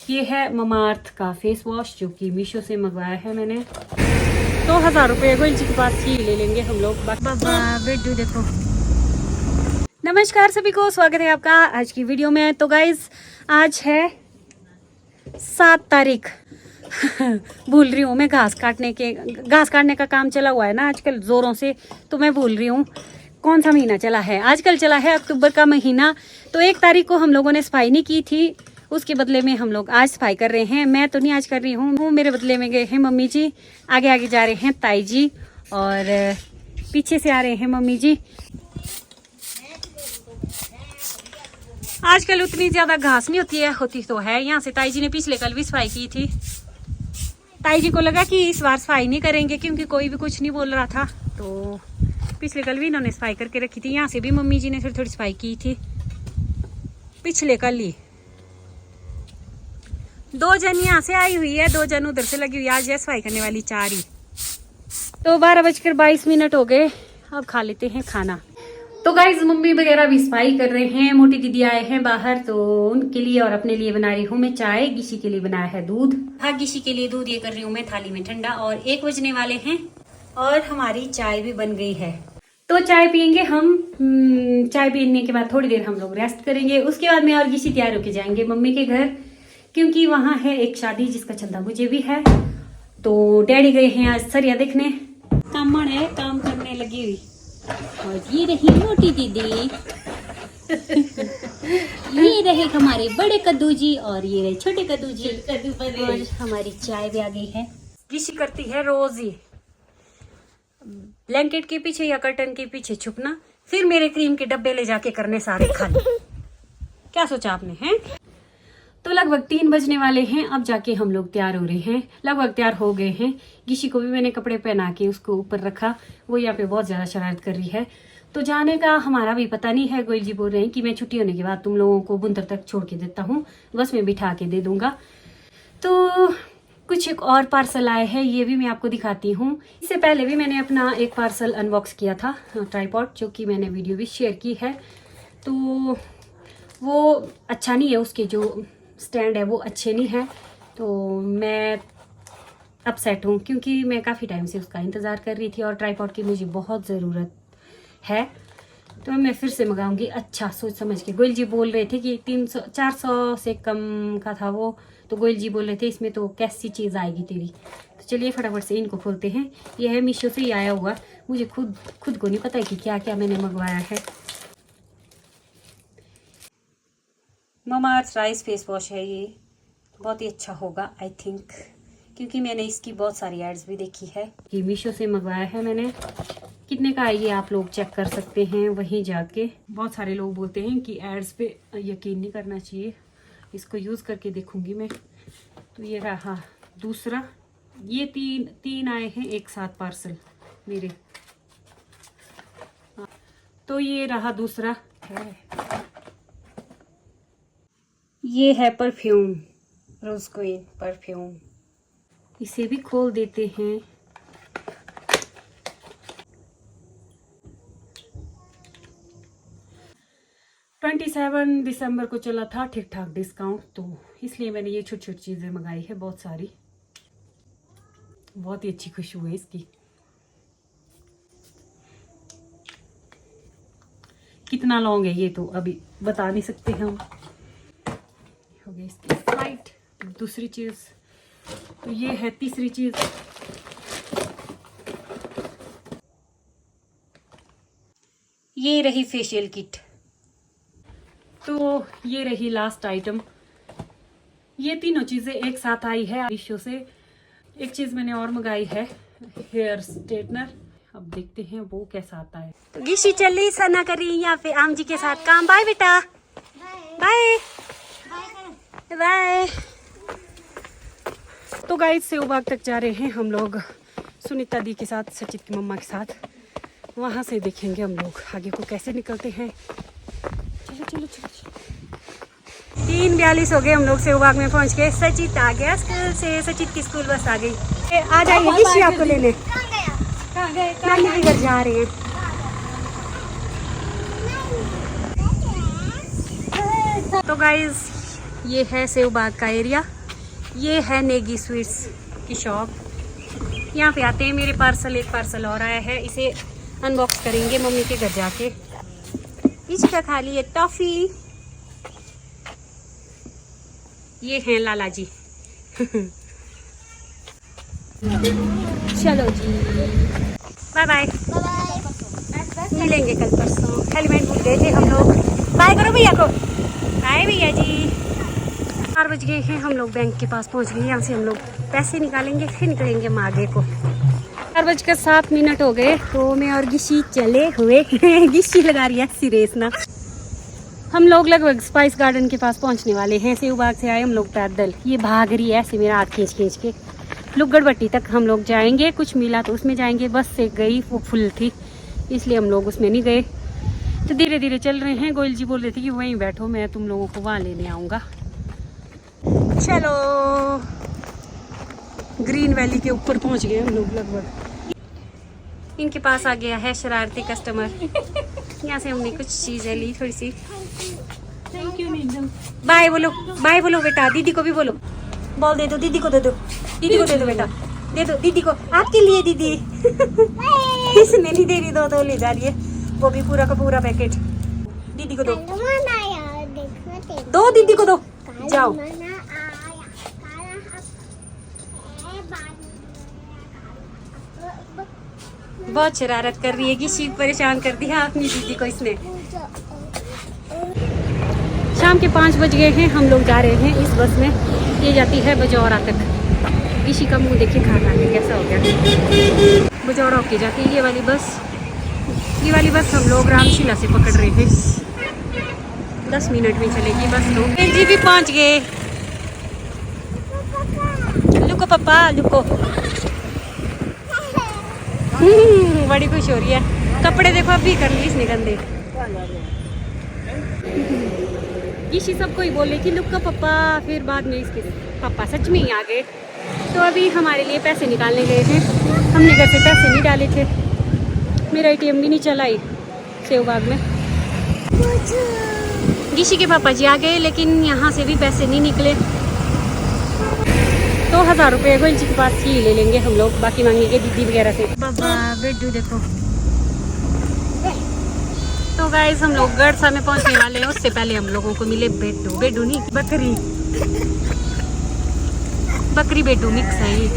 ये है ममाअर्थ का फेस वॉश जो कि मीशो से मंगवाया है मैंने। 2000 रुपये गोयल जी के पास ही ले लेंगे हम लोग। बाबा बेडू देखो। नमस्कार सभी को, स्वागत है आपका आज की वीडियो में। तो गाइज आज है 7 तारीख भूल रही हूँ मैं, घास काटने का काम चला हुआ है ना आजकल ज़ोरों से, तो मैं भूल रही हूँ कौन सा महीना चला है। आजकल चला है अक्टूबर का महीना। तो 1 तारीख को हम लोगों ने सफाई नहीं की थी, उसके बदले में हम लोग आज सफाई कर रहे हैं। मैं तो नहीं आज कर रही हूँ, मेरे बदले में गए हैं मम्मी जी। आगे आगे जा रहे हैं ताई जी और पीछे से आ रहे हैं मम्मी जी। आजकल उतनी ज़्यादा घास नहीं होती तो है। यहाँ से ताई जी ने पिछले कल भी सफाई की थी। ताई जी को लगा कि इस बार सफाई नहीं करेंगे क्योंकि कोई भी कुछ नहीं बोल रहा था, तो पिछले कल भी इन्होंने सफाई करके रखी थी। यहाँ से भी मम्मी जी ने थोड़ी थोड़ी सफाई की थी पिछले कल ही। 2 जन यहाँ से आई हुई है, 2 जन उधर से लगी हुई है। आज है सफाई करने वाली 4 ही। तो 12:22 हो गए, अब खा लेते हैं खाना। तो गाइज मम्मी वगैरह भी सफाई कर रहे हैं। मोटी दीदी आए हैं बाहर, तो उनके लिए और अपने लिए बना रही हूँ मैं चाय। गिशी के लिए बनाया है दूध। हाँ, गिशी के लिए दूध ये कर रही हूँ मैं थाली में ठंडा। और 1 बजने वाले हैं और हमारी चाय भी बन गई है। तो चाय पियेंगे हम। चाय पीने के बाद थोड़ी देर हम लोग रेस्ट करेंगे। उसके बाद मैं और गिशी तैयार होके जाएंगे मम्मी के घर, क्योंकि वहाँ है एक शादी जिसका चंदा मुझे भी है। तो डैडी गए हैं आज सरिया देखने। कामण है, काम करने लगी हुई। और ये रही मोटी दीदी ये रहे हमारे बड़े कद्दू जी और ये रहे छोटे कद्दू जी। और हमारी चाय भी आ गई है। गिशी करती है रोज ही ब्लैंकेट के पीछे या कर्टन के पीछे छुपना, फिर मेरे क्रीम के डब्बे ले जाके करने सारे खाली। क्या सोचा आपने हैं? तो लगभग 3 बजने वाले हैं। अब जाके हम लोग तैयार हो रहे हैं, लगभग तैयार हो गए हैं। गिशी को भी मैंने कपड़े पहना के उसको ऊपर रखा, वो यहाँ पे बहुत ज़्यादा शरारत कर रही है। तो जाने का हमारा भी पता नहीं है। गोयल जी बोल रहे हैं कि मैं छुट्टी होने के बाद तुम लोगों को बुंतर तक छोड़ के देता हूँ, बस में बिठा के दे दूंगा। तो कुछ एक और पार्सल आए हैं, ये भी मैं आपको दिखाती हूँ। इससे पहले भी मैंने अपना एक पार्सल अनबॉक्स किया था, ट्राइपॉड, जो कि मैंने वीडियो भी शेयर की है। तो वो अच्छा नहीं है, उसके जो स्टैंड है वो अच्छे नहीं है। तो मैं अपसेट हूँ क्योंकि मैं काफ़ी टाइम से उसका इंतज़ार कर रही थी और ट्राइपॉड की मुझे बहुत ज़रूरत है। तो मैं फिर से मंगाऊंगी अच्छा सोच समझ के। गोयल जी बोल रहे थे कि 300-400 से कम का था वो, तो गोयल जी बोल रहे थे इसमें तो कैसी चीज़ आएगी तेरी। तो चलिए फटाफट से इनको खोलते हैं। यह है मीशो से ही आया हुआ, मुझे खुद को नहीं पता है कि क्या क्या मैंने मंगवाया है। ममाअर्थ राइस फेस वॉश है, ये बहुत ही अच्छा होगा आई थिंक, क्योंकि मैंने इसकी बहुत सारी एड्स भी देखी है। ये मीशो से मंगवाया है मैंने। कितने का है ये आप लोग चेक कर सकते हैं वहीं जाके। बहुत सारे लोग बोलते हैं कि एड्स पे यकीन नहीं करना चाहिए, इसको यूज़ करके देखूंगी मैं। तो ये रहा दूसरा, ये तीन आए हैं एक साथ पार्सल मेरे। तो ये रहा दूसरा है, ये है परफ्यूम, रोज क्वीन परफ्यूम। इसे भी खोल देते हैं। दिसंबर को चला था ठीक ठाक डिस्काउंट, तो इसलिए मैंने ये छोटी छोटी चीज़ें मंगाई है बहुत सारी। बहुत ही अच्छी खुशबू है इसकी। कितना लॉन्ग है ये तो अभी बता नहीं सकते हम। हो गई इसकी साइड। दूसरी चीज़, तो ये है तीसरी चीज़। ये रही फेशियल किट। तो ये रही लास्ट आइटम। ये तीनों चीज़ें एक साथ आई है मीशो से। एक चीज़ मैंने और मंगाई है, हेयर स्ट्रेटनर। अब देखते हैं वो कैसा आता है। तो गिशी चली सना करी यहाँ पे आम जी के साथ काम। बाय बेटा, बाय बाय। तो गाइस सेवबाग तक जा रहे हैं हम लोग सुनीता दी के साथ, सचित की मम्मा के साथ। वहाँ से देखेंगे हम लोग आगे को कैसे निकलते हैं। चलो चलो चलो, 3:42 हो गए हम लोग सेवबाग में पहुँच गए। सचित आ गया स्कूल से, सचित की स्कूल बस आ गई। आ जाइए गिशी आपको लेने। नानी के घर जा रहे हैं। तो गाइज ये है सेवबाग का एरिया। ये है नेगी स्वीट्स की शॉप। यहाँ पे आते हैं, मेरे एक पार्सल और आया है, इसे अनबॉक्स करेंगे मम्मी के घर जाके। इसका खा लिए टॉफी। ये हैं लाला जी। चलो जी, बाय बाय, मिलेंगे कल परसों। हेलमेट भूल गए थे हम लोग। बाय करो भैया को, बाय भैया जी। 4 बज गए हैं, हम लोग बैंक के पास पहुंच गए। यहाँ से हम लोग पैसे निकालेंगे, फिर निकलेंगे मागे को। 4:07 हो गए तो मैं और गिशी चले हुए। गिशी लगा रही है सीरेस ना। हम लोग लगभग स्पाइस गार्डन के पास पहुंचने वाले हैं। सेव बाग से आए हम लोग पैदल, ये भाग रही है ऐसे मेरा हाथ खींच खींच के। लुगड़ भट्टी तक हम लोग जाएंगे, कुछ मिला तो उसमें जाएंगे। बस से गई, वो फुल थी इसलिए हम लोग उसमें नहीं गए। तो धीरे धीरे चल रहे हैं। गोयल जी बोल रहे थे कि वहीं बैठो, मैं तुम लोगों को वहाँ लेने आऊँगा। चलो, ग्रीन वैली के ऊपर पहुँच गए हम लोग लगभग। इनके पास आ गया है शरारती कस्टमर। यहाँ से हमने कुछ चीज़ें ली थोड़ी सी। Thank you madam. बाय बोलो, बाय बोलो बेटा। दीदी को भी बोलो, बॉल दे दो दीदी को, दे दो दीदी को, दे दो बेटा, दे दो दीदी को, आपके लिए दीदी। इसने नहीं दे रही, दो ले जा रही है, वो भी पूरा का पूरा पैकेट। दीदी को दो, दो दीदी को दो, जाओ। बहुत शरारत कर रही है कि शीत परेशान कर दिया अपनी दीदी को इसने। शाम के 5 बज गए हैं, हम लोग जा रहे हैं इस बस में। ये जाती है बजौरा तक। इसी का मुंह देखिए खा के कैसा हो गया। बजौरा होके जाती है ये वाली बस। ये वाली बस हम लोग रामशिला से पकड़ रहे हैं। 10 मिनट में चलेगी बस। तो जी भी पहुंच गए। लुको पापा लुको। बड़ी खुश हो रही है। कपड़े देखो अभी कर ली इसने गंदे। किसी सबको ही बोले कि लुक का पापा, फिर बाद में इसके पापा सच में ही आ गए। तो अभी हमारे लिए पैसे निकालने गए हैं। हमने घर से पैसे नहीं डाले थे, मेरा ATM भी नहीं चला ही सेवबाग में। गिशी के पापा जी आ गए, लेकिन यहाँ से भी पैसे नहीं निकले। तो 1000 रुपये गोयल जी के पास ही ले लेंगे हम लोग, बाकी मांगेंगे दीदी वगैरह से। बाबा बेडू देखो। तो गाइस हम लोग गढ़सा में पहुंचने वाले हैं। उससे पहले हम लोगों को मिले बेडू, बेडू नहीं बकरी, बकरी बेडू मिक्स है ये।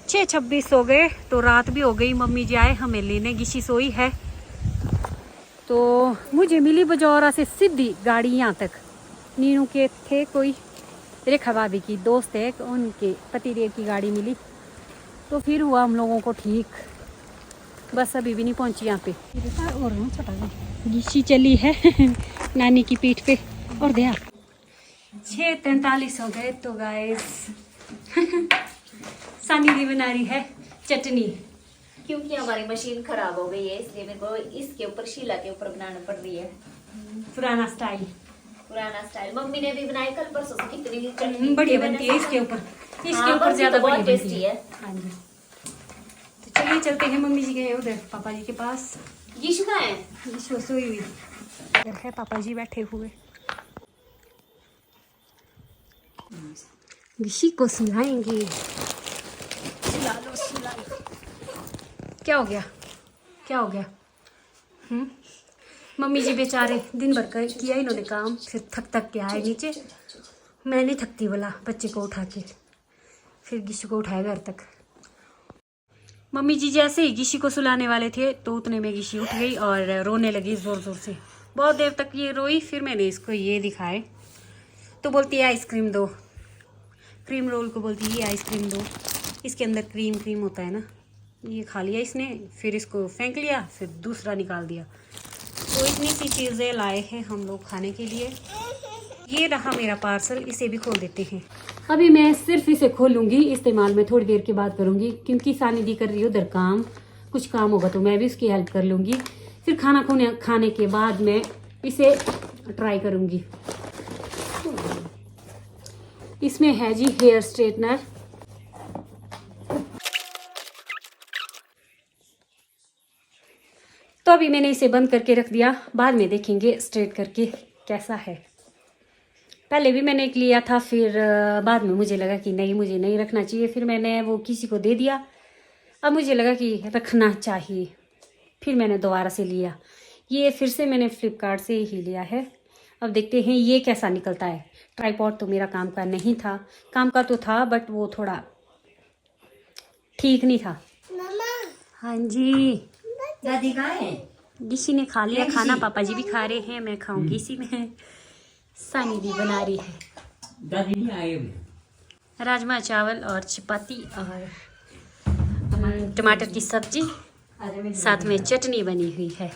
छः 26 हो गए तो रात भी हो गई। मम्मी जी आए हमें लेने, गिशी सोई है। तो मुझे मिली बजौरा से सीधी गाड़ी यहाँ तक। नीनू के थे कोई रेखा भाभी की दोस्त है, उनके पतिदेव की गाड़ी मिली। तो फिर हुआ हम लोगों को ठीक। बस अभी भी नहीं पहुंची यहाँ पे। और छोटा गिशी चली है नानी की पीठ पे। और दया 6:43 हो गए। तो गाइस सानी दी बना रही है चटनी, क्योंकि हमारी मशीन खराब हो गई है, इसलिए मेरे को इसके ऊपर शीला के ऊपर बनाना पड़ रही है। पुराना स्टाइल, पुराना स्टाइल। मम्मी ने भी बनाई कल परसों से, कितनी चटनी बढ़िया बनती है इसके ऊपर। इसके ऊपर ज्यादा बहुत टेस्टी है। हाँ जी। तो चलिए चलते हैं। मम्मी जी गए उधर पापा जी के पास। यीशु कहाँ है? यीशु सोई हुई इधर है, पापा जी बैठे हुए। गिशी को सुलाएंगे। सुला लो, सुला लो। क्या हो गया, क्या हो गया? मम्मी जी बेचारे दिन भर कर किया इन्होंने काम, फिर थक के आए नीचे। मैं नहीं थकती बोला बच्चे को उठा के, फिर गिशी को उठाया घर तक। मम्मी जी जैसे ही गिशी को सुलाने वाले थे तो उतने में गिशी उठ गई और रोने लगी ज़ोर ज़ोर से। बहुत देर तक ये रोई, फिर मैंने इसको ये दिखाए तो बोलती है आइसक्रीम दो। क्रीम रोल को बोलती है ये आइसक्रीम दो, इसके अंदर क्रीम क्रीम होता है ना। ये खा लिया इसने, फिर इसको फेंक लिया, फिर दूसरा निकाल दिया। तो इतनी सी चीज़ें लाए हैं हम लोग खाने के लिए। ये रहा मेरा पार्सल, इसे भी खोल देते हैं। अभी मैं सिर्फ इसे खोलूँगी, इस्तेमाल में थोड़ी देर के बाद करूँगी, क्योंकि सानी दी कर रही है उधर काम। कुछ काम होगा तो मैं भी उसकी हेल्प कर लूँगी। फिर खाना खाने के बाद मैं इसे ट्राई करूँगी। इसमें है जी हेयर स्ट्रेटनर। तो अभी मैंने इसे बंद करके रख दिया, बाद में देखेंगे स्ट्रेट करके कैसा है। पहले भी मैंने एक लिया था, फिर बाद में मुझे लगा कि नहीं, मुझे नहीं रखना चाहिए, फिर मैंने वो किसी को दे दिया। अब मुझे लगा कि रखना चाहिए, फिर मैंने दोबारा से लिया। ये फिर से मैंने फ्लिपकार्ट से ही लिया है। अब देखते हैं ये कैसा निकलता है। ट्राइपॉड तो मेरा काम का नहीं था, काम का तो था बट वो थोड़ा ठीक नहीं था। हाँ जी, दादी कहाँ है? ऋषि ने खा लिया खाना, पापा जी भी खा रहे हैं, मैं खाऊंगी इसी में। सानी भी बना रही है, दादी नहीं आए अभी। राजमा चावल और चपाती और टमाटर की सब्जी, साथ में चटनी बनी हुई है।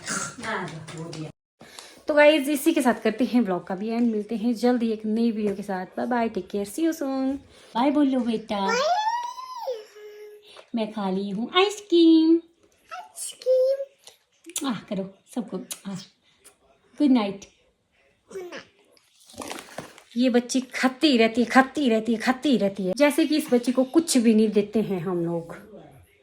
तो गाइज इसी के साथ करते हैं ब्लॉग का भी एंड, मिलते हैं जल्दी एक नई वीडियो के साथ। Bye bye, take care, see you soon. Bye बोलो बेटा, मैं खा ली हूँ आइसक्रीम। करो सबको गुड नाइट। ये बच्ची खाती रहती है, खाती रहती है, खाती रहती है, जैसे कि इस बच्ची को कुछ भी नहीं देते हैं हम लोग।